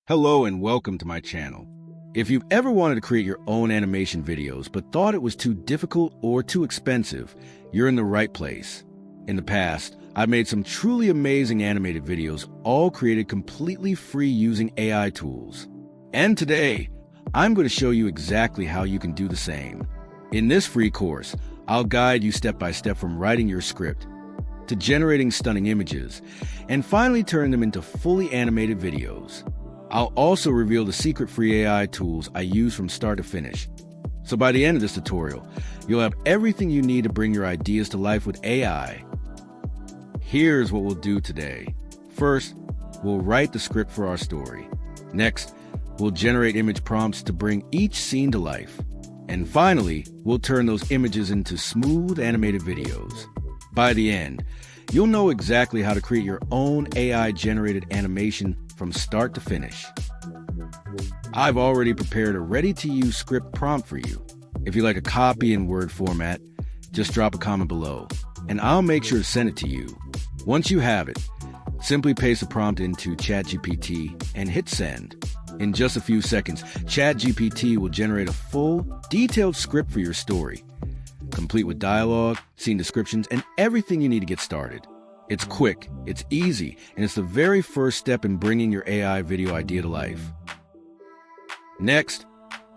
Hello and welcome to my channel. If you've ever wanted to create your own animation videos but thought it was too difficult or too expensive, you're in the right place. In the past, I've made some truly amazing animated videos, all created completely free using AI tools. And today, I'm going to show you exactly how you can do the same. In this free course, I'll guide you step by step from writing your script to generating stunning images, and finally turn them into fully animated videos. I'll also reveal the secret free AI tools I use from start to finish. So by the end of this tutorial, you'll have everything you need to bring your ideas to life with AI. Here's what we'll do today. First, we'll write the script for our story. Next, we'll generate image prompts to bring each scene to life. And finally, we'll turn those images into smooth animated videos. By the end, you'll know exactly how to create your own AI-generated animation from start to finish. I've already prepared a ready-to-use script prompt for you. If you like a copy in Word format, just drop a comment below, and I'll make sure to send it to you. Once you have it, simply paste the prompt into ChatGPT and hit send. In just a few seconds, ChatGPT will generate a full, detailed script for your story, complete with dialogue, scene descriptions, and everything you need to get started. It's quick, it's easy, and it's the very first step in bringing your AI video idea to life. Next,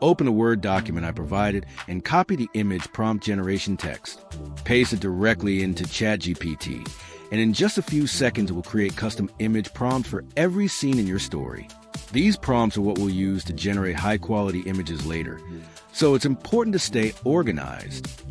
open the Word document I provided and copy the image prompt generation text. Paste it directly into ChatGPT, and in just a few seconds it will create custom image prompts for every scene in your story. These prompts are what we'll use to generate high-quality images later, so it's important to stay organized.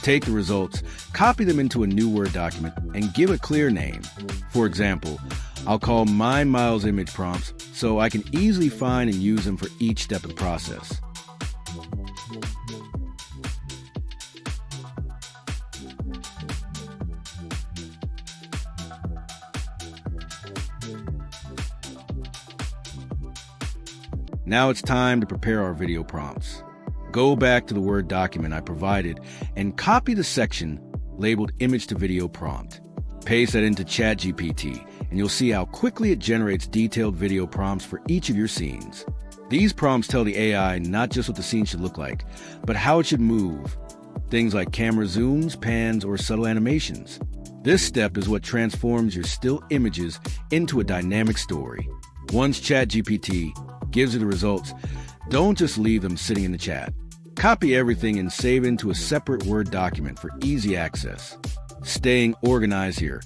Take the results, copy them into a new Word document, and give a clear name. For example, I'll call mine Miles image prompts so I can easily find and use them for each step of the process. Now it's time to prepare our video prompts. Go back to the Word document I provided and copy the section labeled Image to Video Prompt. Paste that into ChatGPT, and you'll see how quickly it generates detailed video prompts for each of your scenes. These prompts tell the AI not just what the scene should look like, but how it should move. Things like camera zooms, pans, or subtle animations. This step is what transforms your still images into a dynamic story. Once ChatGPT gives you the results, don't just leave them sitting in the chat. Copy everything and save into a separate Word document for easy access. Staying organized here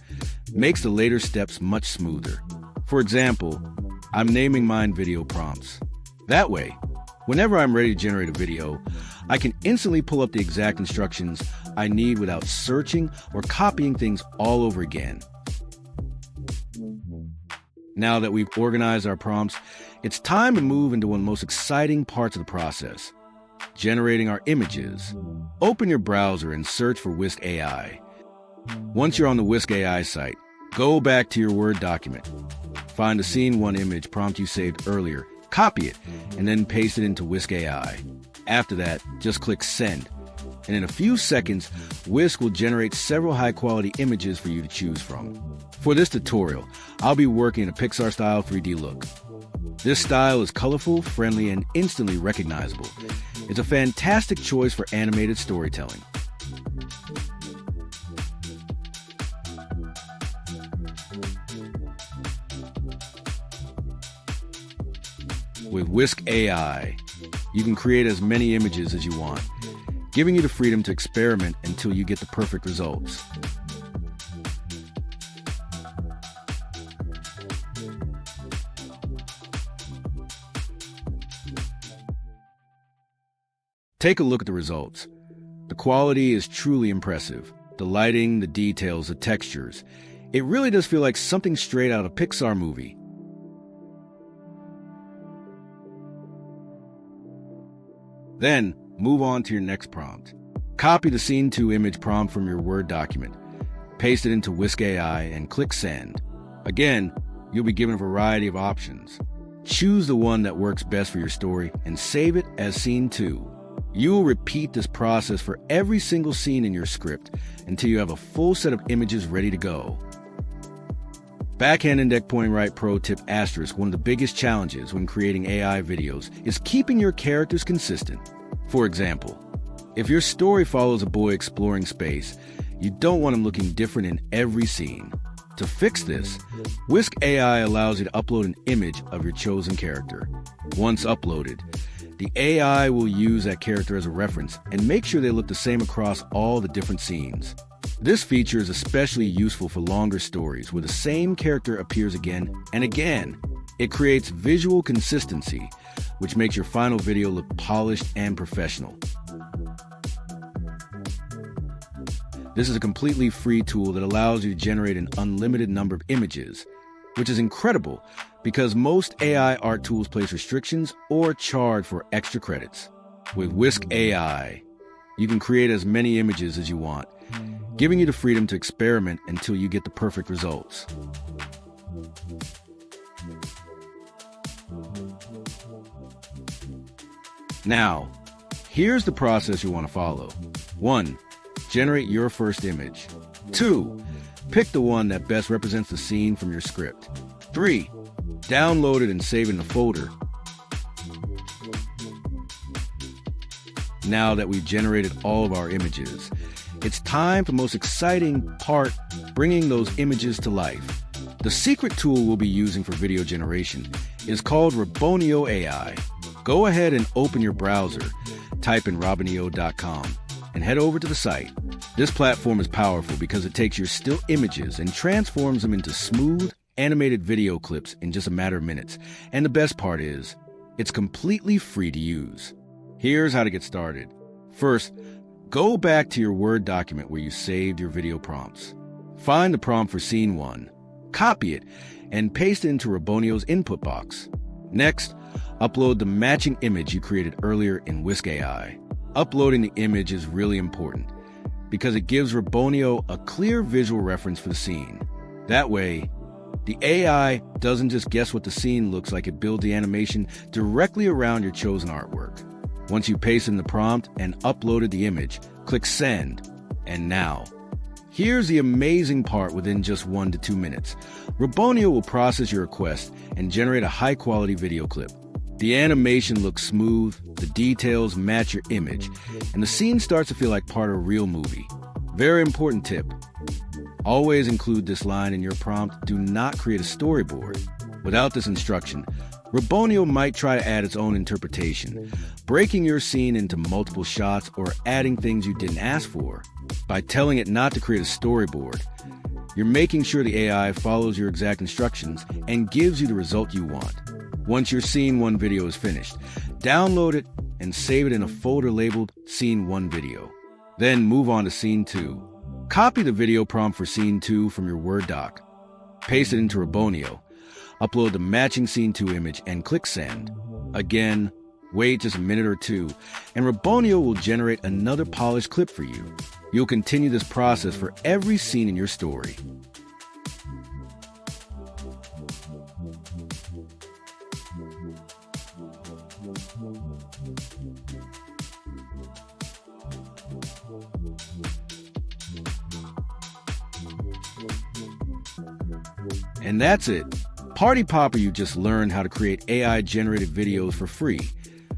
makes the later steps much smoother. For example, I'm naming mine video prompts. That way, whenever I'm ready to generate a video, I can instantly pull up the exact instructions I need without searching or copying things all over again. Now that we've organized our prompts, it's time to move into one of the most exciting parts of the process, generating our images. Open your browser and search for Whisk AI. Once you're on the Whisk AI site, go back to your Word document. Find the Scene 1 image prompt you saved earlier, copy it, and then paste it into Whisk AI. After that, just click Send. And in a few seconds, Whisk will generate several high-quality images for you to choose from. For this tutorial, I'll be working in a Pixar-style 3D look. This style is colorful, friendly, and instantly recognizable. It's a fantastic choice for animated storytelling. With Whisk AI, you can create as many images as you want, giving you the freedom to experiment until you get the perfect results. Take a look at the results. The quality is truly impressive. The lighting, the details, the textures. It really does feel like something straight out of a Pixar movie. Then, move on to your next prompt. Copy the Scene 2 image prompt from your Word document. Paste it into Whisk AI and click Send. Again, you'll be given a variety of options. Choose the one that works best for your story and save it as Scene 2. You will repeat this process for every single scene in your script until you have a full set of images ready to go. Backhand index pointing right pro tip asterisk: one of the biggest challenges when creating AI videos is keeping your characters consistent. For example, if your story follows a boy exploring space, you don't want him looking different in every scene. To fix this, Whisk AI allows you to upload an image of your chosen character. Once uploaded, the AI will use that character as a reference and make sure they look the same across all the different scenes. This feature is especially useful for longer stories where the same character appears again and again. It creates visual consistency, which makes your final video look polished and professional. This is a completely free tool that allows you to generate an unlimited number of images, which is incredible because most AI art tools place restrictions or charge for extra credits. With Whisk AI, you can create as many images as you want, giving you the freedom to experiment until you get the perfect results. Now, here's the process you want to follow. 1. Generate your first image. 2. Pick the one that best represents the scene from your script. 3. Download it and save it in a folder. Now that we've generated all of our images, it's time for the most exciting part, bringing those images to life. The secret tool we'll be using for video generation is called Roboneo AI. Go ahead and open your browser, type in roboneo.com, and head over to the site. This platform is powerful because it takes your still images and transforms them into smooth, animated video clips in just a matter of minutes. And the best part is, it's completely free to use. Here's how to get started. First, go back to your Word document where you saved your video prompts. Find the prompt for scene 1, copy it, and paste it into Roboneo's input box. Next, upload the matching image you created earlier in Whisk AI. Uploading the image is really important because it gives Roboneo a clear visual reference for the scene. That way, the AI doesn't just guess what the scene looks like, it builds the animation directly around your chosen artwork. Once you paste in the prompt and uploaded the image, click send. And now, here's the amazing part: within just 1 to 2 minutes, Roboneo will process your request and generate a high-quality video clip. The animation looks smooth, the details match your image, and the scene starts to feel like part of a real movie. Very important tip: always include this line in your prompt: do not create a storyboard. Without this instruction, Roboneo might try to add its own interpretation, breaking your scene into multiple shots or adding things you didn't ask for. By telling it not to create a storyboard, you're making sure the AI follows your exact instructions and gives you the result you want. Once your Scene 1 video is finished, download it and save it in a folder labeled Scene 1 Video. Then move on to Scene 2. Copy the video prompt for Scene 2 from your Word doc. Paste it into Roboneo. Upload the matching Scene 2 image and click send. Again, wait just a minute or two, and Roboneo will generate another polished clip for you. You'll continue this process for every scene in your story. And that's it. Party Popper, you just learned how to create AI-generated videos for free,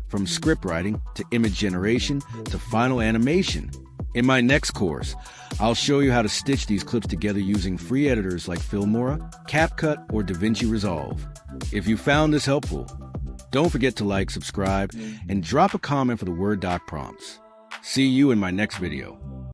from script writing to image generation to final animation. In my next course, I'll show you how to stitch these clips together using free editors like Filmora, CapCut, or DaVinci Resolve. If you found this helpful, don't forget to like, subscribe, and drop a comment for the Word doc prompts. See you in my next video.